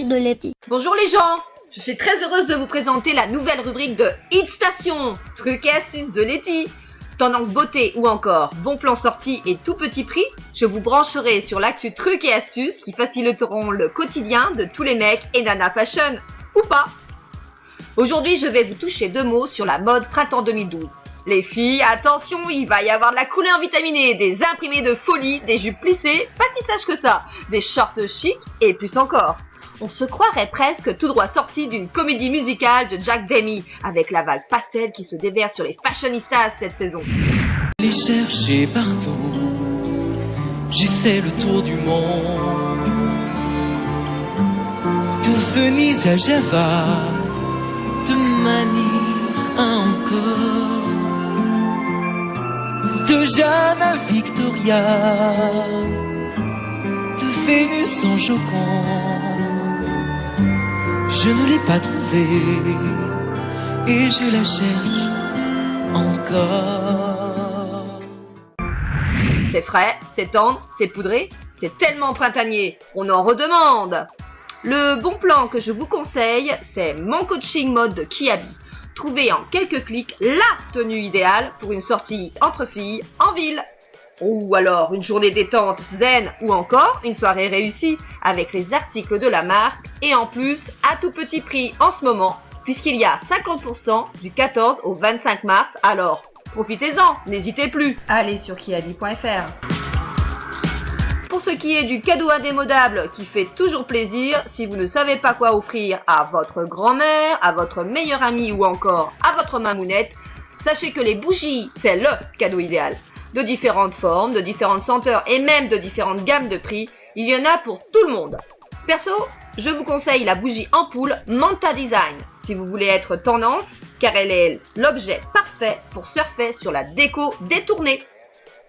de Letty. Bonjour les gens, je suis très heureuse de vous présenter la nouvelle rubrique de Hit Station, trucs et astuces de Letty. Tendance beauté ou encore bon plan sortie et tout petit prix, je vous brancherai sur l'actu trucs et astuces qui faciliteront le quotidien de tous les mecs et nanas fashion, ou pas. Aujourd'hui, je vais vous toucher 2 mots sur la mode printemps 2012. Les filles, attention, il va y avoir de la couleur vitaminée, des imprimés de folie, des jupes plissées, pas si sages que ça, des shorts chics et plus encore. On se croirait presque tout droit sorti d'une comédie musicale de Jack Demy, avec la vague pastel qui se déverse sur les fashionistas cette saison. Les chercher partout, j'ai fait le tour du monde. De Venise à Java, de Manille à encore, de Jeanne à Victoria, de Vénus en Joconde. Je ne l'ai pas trouvée et je la cherche encore. C'est frais, c'est tendre, c'est poudré, c'est tellement printanier, on en redemande. Le bon plan que je vous conseille, c'est mon coaching mode de Kiabi. Trouvez en quelques clics la tenue idéale pour une sortie entre filles en ville. Ou alors une journée détente zen ou encore une soirée réussie avec les articles de la marque et en plus à tout petit prix en ce moment puisqu'il y a 50% du 14 au 25 mars, alors profitez-en, n'hésitez plus, allez sur kiabi.fr. Pour ce qui est du cadeau indémodable qui fait toujours plaisir, si vous ne savez pas quoi offrir à votre grand-mère, à votre meilleure amie ou encore à votre mamounette, sachez que les bougies, c'est le cadeau idéal. De différentes formes, de différentes senteurs et même de différentes gammes de prix, il y en a pour tout le monde. Perso, je vous conseille la bougie ampoule Manta Design, si vous voulez être tendance, car elle est l'objet parfait pour surfer sur la déco détournée.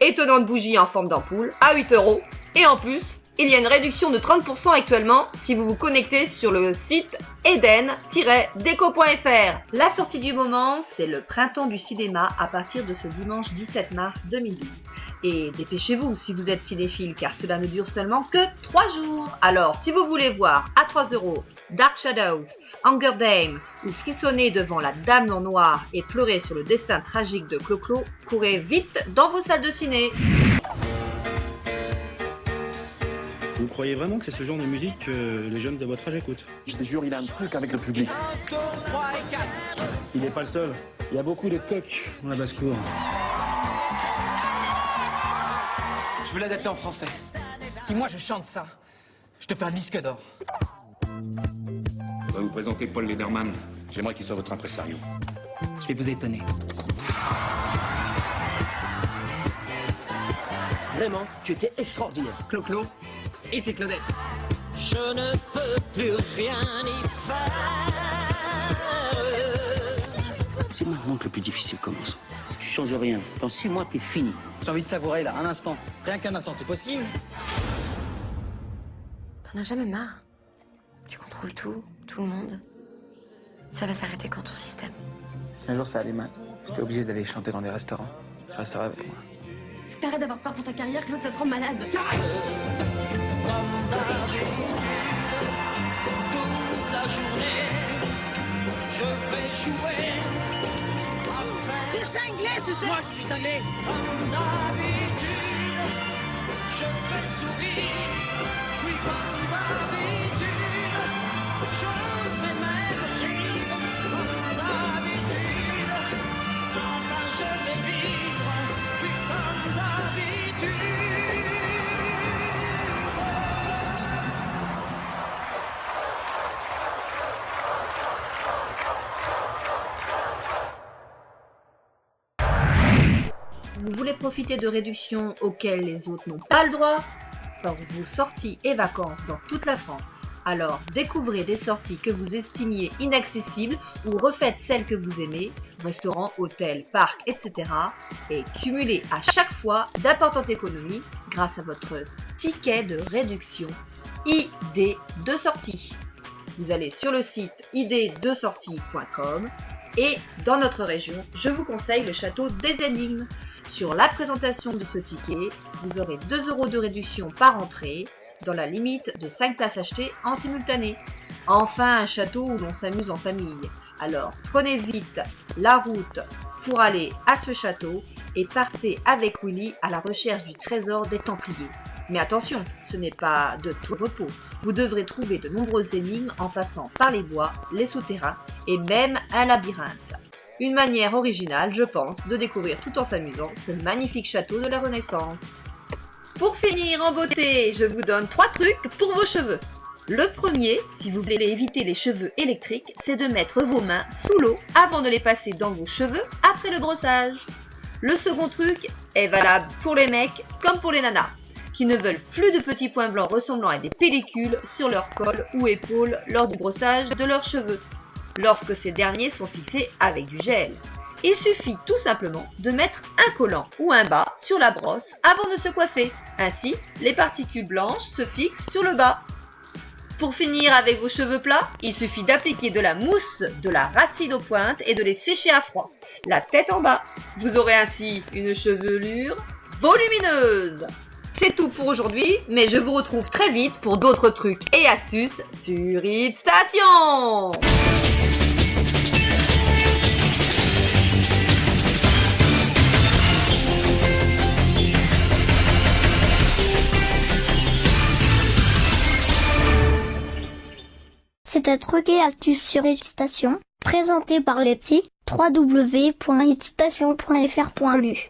Étonnante bougie en forme d'ampoule à 8 €. Et en plus, il y a une réduction de 30% actuellement si vous vous connectez sur le site eden-deco.fr. La sortie du moment, c'est le printemps du cinéma à partir de ce dimanche 17 mars 2012. Et dépêchez-vous si vous êtes cinéphile car cela ne dure seulement que 3 jours. Alors, si vous voulez voir à 3 € Dark Shadows, Hunger Dame ou frissonner devant la Dame en noir et pleurer sur le destin tragique de Clo-Clo, courez vite dans vos salles de ciné. Vous croyez vraiment que c'est ce genre de musique que les jeunes de votre âge écoutent? Je te jure, il a un truc avec le public. Il n'est pas le seul. Il y a beaucoup de coqs dans la basse-cour. Je veux l'adapter en français. Si moi je chante ça, je te fais un disque d'or. Je vais vous présenter Paul Lederman. J'aimerais qu'il soit votre impresario. Je vais vous étonner. Vraiment, tu étais extraordinaire. Clo-Clo et c'est Claudette. Je ne peux plus rien y faire. C'est maintenant que le plus difficile commence. Si tu changes rien, dans 6 mois, t'es fini. J'ai envie de savourer là, un instant. Rien qu'un instant, c'est possible. T'en as jamais marre? Tu contrôles tout, tout le monde. Ça va s'arrêter quand ton système? Si un jour ça allait mal, j'étais obligé d'aller chanter dans des restaurants. Je resterai avec moi. T'arrêtes d'avoir peur pour ta carrière, Claude, ça te rend malade. C'est cinglé, tu sais. Moi, je suis cinglé. Comme d'habitude, je fais sourire. Oui, comme d'habitude, je fais même rire. Comme d'habitude, enfin je vais vivre. Oui, comme d'habitude. Vous voulez profiter de réductions auxquelles les autres n'ont pas le droit? Pour vos sorties et vacances dans toute la France. Alors découvrez des sorties que vous estimiez inaccessibles ou refaites celles que vous aimez, restaurants, hôtels, parcs, etc. Et cumulez à chaque fois d'importantes économies grâce à votre ticket de réduction ID de sortie. Vous allez sur le site id2sortie.com et dans notre région, je vous conseille le château des Énigmes. Sur la présentation de ce ticket, vous aurez 2 € de réduction par entrée, dans la limite de 5 places achetées en simultané. Enfin un château où l'on s'amuse en famille. Alors prenez vite la route pour aller à ce château et partez avec Willy à la recherche du trésor des Templiers. Mais attention, ce n'est pas de tout repos. Vous devrez trouver de nombreuses énigmes en passant par les bois, les souterrains et même un labyrinthe. Une manière originale, je pense, de découvrir tout en s'amusant ce magnifique château de la Renaissance. Pour finir en beauté, je vous donne 3 trucs pour vos cheveux. Le premier, si vous voulez éviter les cheveux électriques, c'est de mettre vos mains sous l'eau avant de les passer dans vos cheveux après le brossage. Le second truc est valable pour les mecs comme pour les nanas, qui ne veulent plus de petits points blancs ressemblant à des pellicules sur leur col ou épaules lors du brossage de leurs cheveux, lorsque ces derniers sont fixés avec du gel. Il suffit tout simplement de mettre un collant ou un bas sur la brosse avant de se coiffer. Ainsi, les particules blanches se fixent sur le bas. Pour finir avec vos cheveux plats, il suffit d'appliquer de la mousse de la racine aux pointes et de les sécher à froid, la tête en bas. Vous aurez ainsi une chevelure volumineuse. C'est tout pour aujourd'hui, mais je vous retrouve très vite pour d'autres trucs et astuces sur Hit Station. C'est un truc et astuce sur Hit Station, présenté par Letty, www.hitstation.fr.lu.